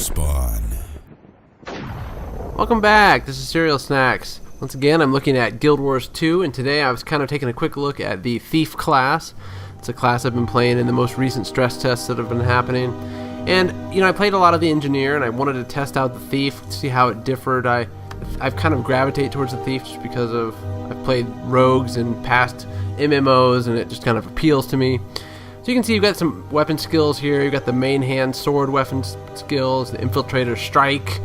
Respawn. Welcome back, this is Cereal Snacks. Once again, I'm looking at Guild Wars 2, and today I was kind of taking a quick look at the Thief class. It's a class I've been playing in the most recent stress tests that have been happening. And, you know, I played a lot of the Engineer, and I wanted to test out the Thief, to see how it differed. I've kind of gravitated towards the Thief just because I've played Rogues in past MMOs, and it just kind of appeals to me. So you can see you've got some weapon skills here. You've got the main hand sword weapon skills, the Infiltrator Strike,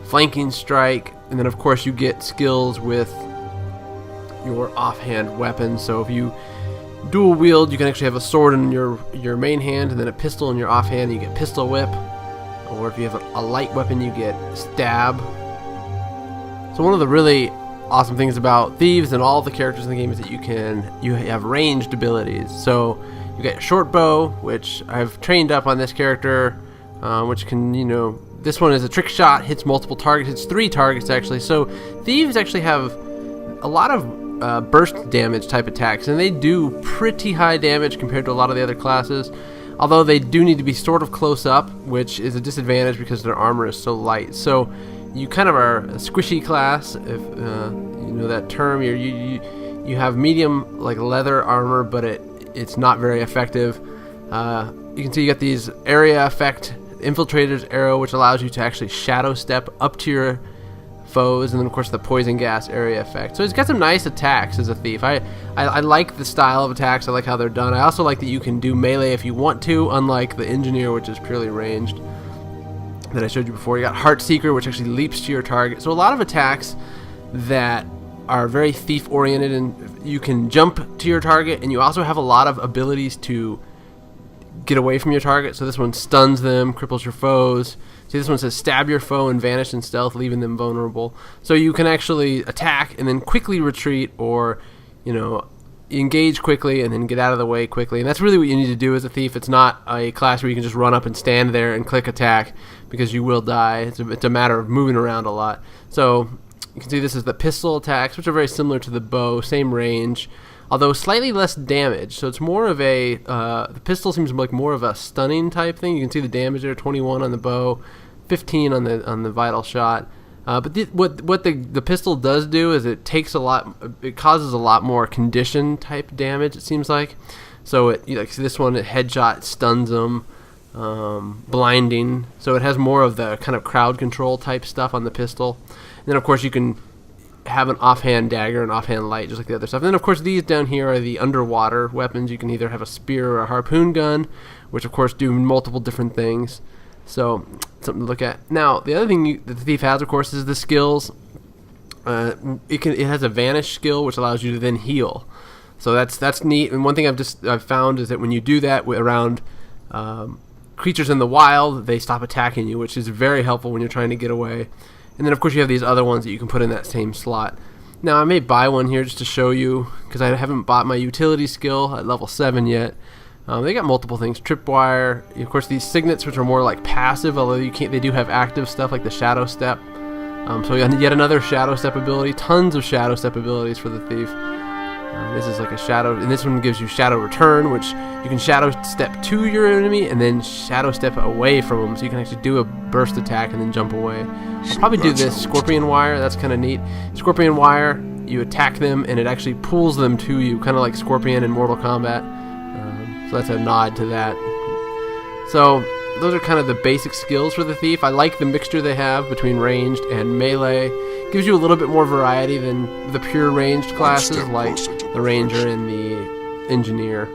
Flanking Strike, and then of course you get skills with your offhand weapons. So if you dual wield, you can actually have a sword in your main hand and then a pistol in your offhand, you get Pistol Whip. Or if you have a light weapon, you get Stab. So one of the really awesome things about Thieves and all the characters in the game is that you have ranged abilities. So you got your short bow, which I've trained up on this character, which can, you know, this one is a trick shot, hits multiple targets, hits 3 targets actually. So Thieves actually have a lot of burst damage type attacks, and they do pretty high damage compared to a lot of the other classes. Although they do need to be sort of close up, which is a disadvantage because their armor is so light. So you kind of are a squishy class, if you know that term. You have medium like leather armor, but it's not very effective. You can see you got these area effect, Infiltrator's Arrow, which allows you to actually shadow step up to your foes, and then of course the poison gas area effect. So it's got some nice attacks as a Thief. I like the style of attacks. I like how they're done. I also like that you can do melee if you want to, unlike the Engineer, which is purely ranged that I showed you before. You got Heartseeker, which actually leaps to your target. So a lot of attacks that are very Thief oriented, and you can jump to your target, and you also have a lot of abilities to get away from your target. So this one stuns them, cripples your foes. See, this one says stab your foe and vanish in stealth, leaving them vulnerable. So you can actually attack and then quickly retreat, or, you know, engage quickly and then get out of the way quickly. And that's really what you need to do as a Thief. It's not a class where you can just run up and stand there and click attack, because you will die. It's a matter of moving around a lot. So you can see this is the pistol attacks, which are very similar to the bow, same range, although slightly less damage. So it's more of a, the pistol seems like more of a stunning type thing. You can see the damage there, 21 on the bow, 15 on the vital shot. But what the pistol does do is it causes a lot more condition type damage, it seems like. So like this one, headshot stuns them, blinding. So it has more of the kind of crowd control type stuff on the pistol. And then of course you can have an offhand dagger and offhand light, just like the other stuff. And then of course these down here are the underwater weapons. You can either have a spear or a harpoon gun, which of course do multiple different things. So something to look at. Now the other thing that the Thief has, of course, is the skills. It has a vanish skill, which allows you to then heal. So that's neat. And one thing I've found is that when you do that around creatures in the wild, they stop attacking you, which is very helpful when you're trying to get away. And then of course you have these other ones that you can put in that same slot. Now I may buy one here just to show you, because I haven't bought my utility skill at level 7 yet. They got multiple things. Tripwire, of course these signets, which are more like passive, although they do have active stuff like the Shadow Step. So yet another Shadow Step ability. Tons of Shadow Step abilities for the Thief. This is like a shadow, and this one gives you Shadow Return, which you can Shadow Step to your enemy and then Shadow Step away from them, so you can actually do a burst attack and then jump away. I'll probably do this Scorpion Wire. That's kind of neat. Scorpion Wire, you attack them and it actually pulls them to you, kind of like Scorpion in Mortal Kombat. So that's a nod to that. So those are kind of the basic skills for the Thief. I like the mixture they have between ranged and melee. Gives you a little bit more variety than the pure ranged classes like the Ranger and the Engineer.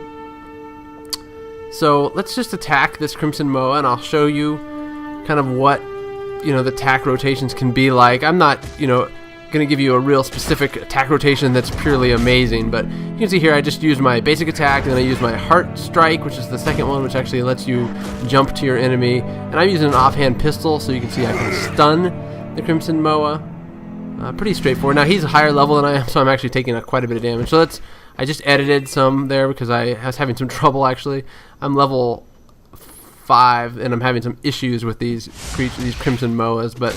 So let's just attack this Crimson Moa, and I'll show you kind of what, you know, the attack rotations can be like. I'm not, you know, going to give you a real specific attack rotation that's purely amazing, but you can see here I just used my basic attack, and then I used my Heart Strike, which is the second one, which actually lets you jump to your enemy, and I'm using an offhand pistol, so you can see I can stun the Crimson Moa. Pretty straightforward. Now he's a higher level than I am, so I'm actually taking quite a bit of damage. So I just edited some there because I was having some trouble actually. I'm level 5 and I'm having some issues with these Crimson Moas, but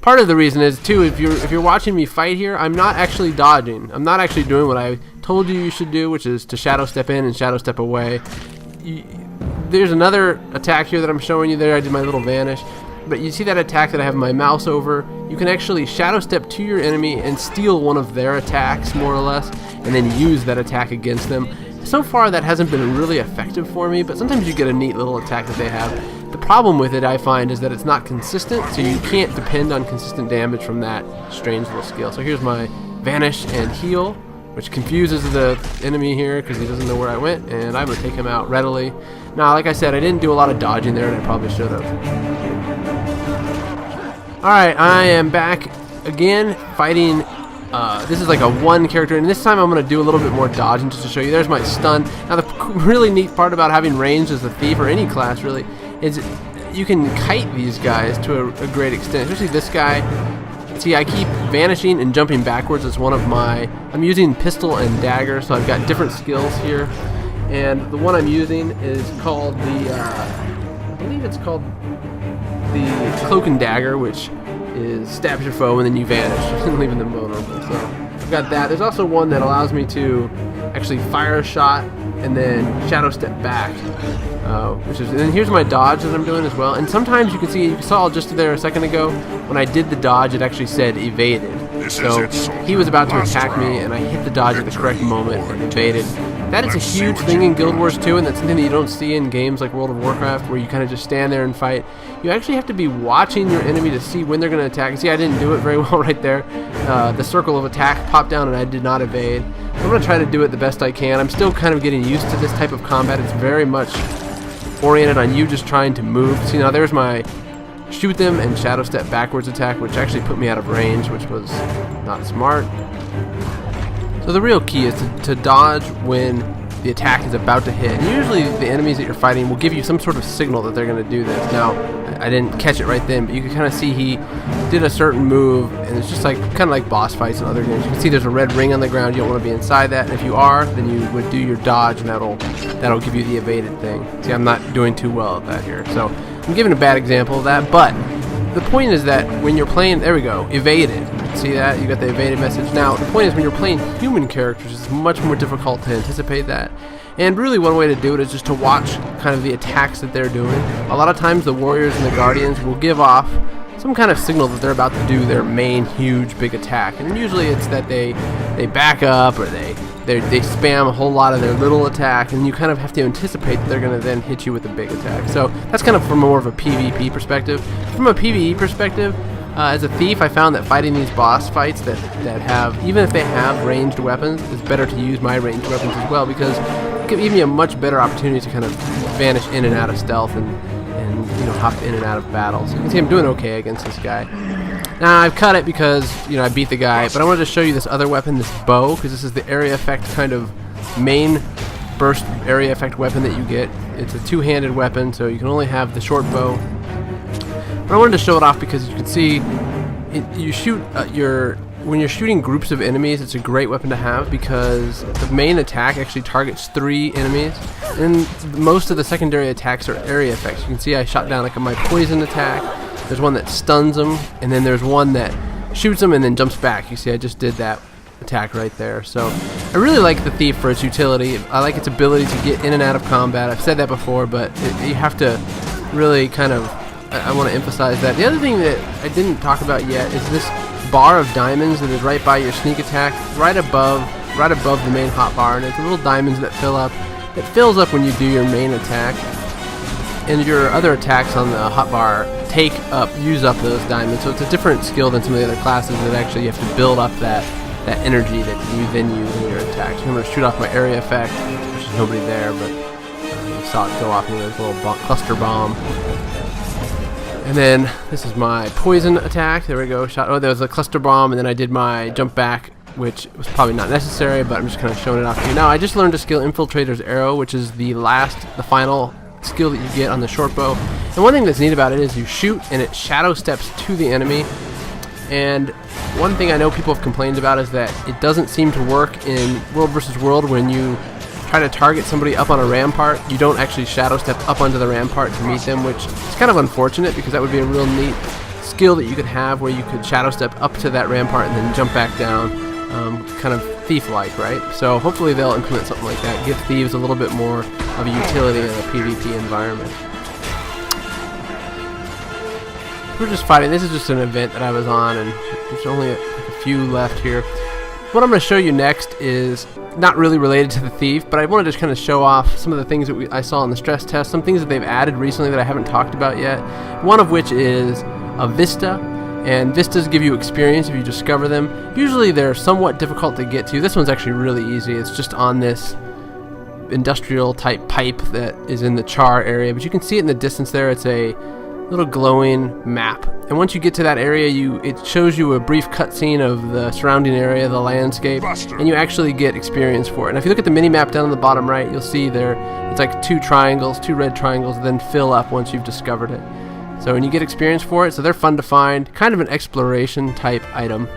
part of the reason is too, if you're watching me fight here, I'm not actually dodging. I'm not actually doing what I told you should do, which is to Shadow Step in and Shadow Step away. There's another attack here that I'm showing you there. I did my little vanish. but you see that attack that I have my mouse over, you can actually shadow step to your enemy and steal one of their attacks, more or less, and then use that attack against them. So far that hasn't been really effective for me, but sometimes you get a neat little attack that they have. The problem with it, I find, is that it's not consistent, so you can't depend on consistent damage from that strange little skill. So here's my Vanish and Heal, which confuses the enemy here because he doesn't know where I went, and I'm going to take him out readily. Now, like I said, I didn't do a lot of dodging there, and I probably should have. Alright, I am back again fighting. This is like a one character, and this time I'm going to do a little bit more dodging just to show you. There's my stun. Now, the really neat part about having range as a thief, or any class really, is you can kite these guys to a great extent, especially this guy. See, I keep vanishing and jumping backwards. It's one of my... I'm using pistol and dagger, so I've got different skills here. And the one I'm using is called the... I believe it's called the Cloak and Dagger, which is stabs your foe and then you vanish, leaving them vulnerable. So I've got that. There's also one that allows me to actually fire a shot and then shadow step back. And then here's my dodge that I'm doing as well. And sometimes you can see, you saw just there a second ago, when I did the dodge, it actually said evaded. So he was about to attack me, and I hit the dodge at the correct moment and evaded. That is a huge thing in Guild Wars 2, and that's something that you don't see in games like World of Warcraft, where you kind of just stand there and fight. You actually have to be watching your enemy to see when they're going to attack. See, I didn't do it very well right there. The circle of attack popped down, and I did not evade. I'm going to try to do it the best I can. I'm still kind of getting used to this type of combat. It's very much oriented on you just trying to move. See, now there's my shoot them and shadow step backwards attack, which actually put me out of range, which was not smart. So the real key is to dodge when the attack is about to hit. And usually the enemies that you're fighting will give you some sort of signal that they're going to do this. Now, I didn't catch it right then, but you can kind of see he did a certain move, and it's just like kind of like boss fights in other games. You can see there's a red ring on the ground. You don't want to be inside that, and if you are, then you would do your dodge, and that'll give you the evaded thing. See, I'm not doing too well at that here, so I'm giving a bad example of that, but the point is that when you're playing, there we go, evaded. See that? You got the evaded message. Now, the point is when you're playing human characters, it's much more difficult to anticipate that. And really one way to do it is just to watch kind of the attacks that they're doing. A lot of times the warriors and the guardians will give off some kind of signal that they're about to do their main huge big attack. And usually it's that they back up, or they spam a whole lot of their little attack, and you kind of have to anticipate that they're going to then hit you with a big attack. So that's kind of from more of a PvP perspective. From a PvE perspective, as a thief, I found that fighting these boss fights that have, even if they have ranged weapons, it's better to use my ranged weapons as well, because it gives me a much better opportunity to kind of vanish in and out of stealth and hop in and out of battle. So you can see I'm doing okay against this guy. Now I've cut it because I beat the guy, but I wanted to show you this other weapon, this bow, because this is the area effect kind of main burst area effect weapon that you get. It's a two-handed weapon, so you can only have the short bow. But I wanted to show it off because you can see you shoot when you're shooting groups of enemies, it's a great weapon to have because the main attack actually targets 3 enemies, and most of the secondary attacks are area effects. You can see I shot down like my poison attack. There's one that stuns them, and then there's one that shoots them and then jumps back. You see I just did that attack right there. So I really like the Thief for its utility. I like its ability to get in and out of combat. I've said that before, but you have to really kind of, I want to emphasize that. The other thing that I didn't talk about yet is this bar of diamonds that is right by your sneak attack, right above the main hotbar, and it's little diamonds that fill up. It fills up when you do your main attack, and your other attacks on the hotbar use up those diamonds. So it's a different skill than some of the other classes that actually you have to build up that energy that you then use in your attacks. So I'm going to shoot off my area effect, which is nobody there, but you saw it go off, and there's a little cluster bomb. And then this is my poison attack. There we go. There was a cluster bomb, and then I did my jump back, which was probably not necessary, but I'm just kind of showing it off to you. Now, I just learned a skill, Infiltrator's Arrow, which is the final skill that you get on the short bow. And one thing that's neat about it is you shoot, and it shadow steps to the enemy. And one thing I know people have complained about is that it doesn't seem to work in World vs. World when you try to target somebody up on a rampart. You don't actually shadow step up onto the rampart to meet them, which is kind of unfortunate because that would be a real neat skill that you could have where you could shadow step up to that rampart and then jump back down, kind of thief-like, right? So hopefully they'll implement something like that, give thieves a little bit more of a utility in a PvP environment. we're just fighting. This is just an event that I was on, and there's only a few left here. What I'm going to show you next is not really related to the Thief, but I want to just kind of show off some of the things that I saw in the stress test, some things that they've added recently that I haven't talked about yet. One of which is a Vista, and Vistas give you experience if you discover them. Usually they're somewhat difficult to get to. This one's actually really easy. It's just on this industrial type pipe that is in the char area, but you can see it in the distance there. It's a little glowing map, and once you get to that area, it shows you a brief cutscene of the surrounding area, the landscape, and you actually get experience for it. And if you look at the mini map down on the bottom right, you'll see there it's like two red triangles, then fill up once you've discovered it. So when you get experience for it, so they're fun to find, kind of an exploration type item.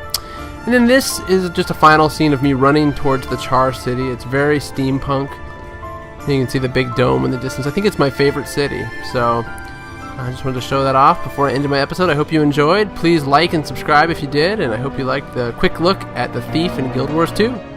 And then this is just a final scene of me running towards the Char City. It's very steampunk. You can see the big dome in the distance. I think it's my favorite city, so I just wanted to show that off before I ended my episode. I hope you enjoyed. Please like and subscribe if you did, and I hope you liked the quick look at the Thief in Guild Wars 2.